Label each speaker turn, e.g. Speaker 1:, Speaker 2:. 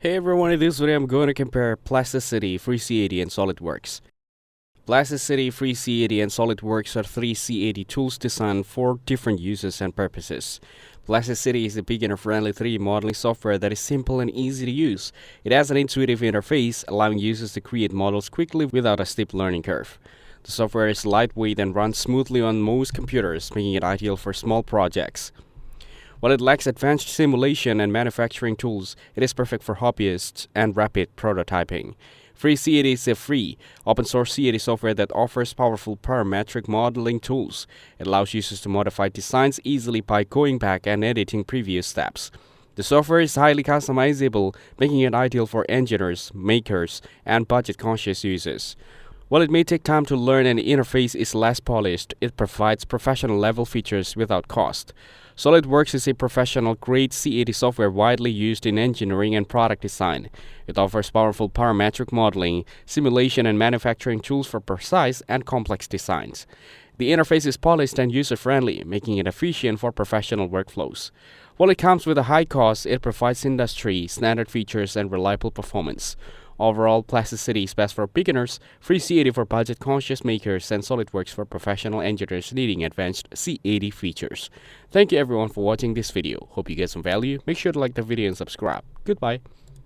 Speaker 1: Hey everyone, in this video I'm going to compare Plasticity, FreeCAD, and SolidWorks. Plasticity, FreeCAD, and SolidWorks are three CAD tools designed for different uses and purposes. Plasticity is a beginner-friendly 3D modeling software that is simple and easy to use. It has an intuitive interface, allowing users to create models quickly without a steep learning curve. The software is lightweight and runs smoothly on most computers, making it ideal for small projects. While it lacks advanced simulation and manufacturing tools, it is perfect for hobbyists and rapid prototyping. FreeCAD is a free, open-source CAD software that offers powerful parametric modeling tools. It allows users to modify designs easily by going back and editing previous steps. The software is highly customizable, making it ideal for engineers, makers, and budget-conscious users. While it may take time to learn and the interface is less polished, it provides professional-level features without cost. SolidWorks is a professional-grade CAD software widely used in engineering and product design. It offers powerful parametric modeling, simulation, and manufacturing tools for precise and complex designs. The interface is polished and user-friendly, making it efficient for professional workflows. While it comes with a high cost, it provides industry-standard features and reliable performance. Overall, Plasticity is best for beginners, FreeCAD for budget-conscious makers, and SolidWorks for professional engineers needing advanced CAD features. Thank you everyone for watching this video. Hope you get some value. Make sure to like the video and subscribe. Goodbye.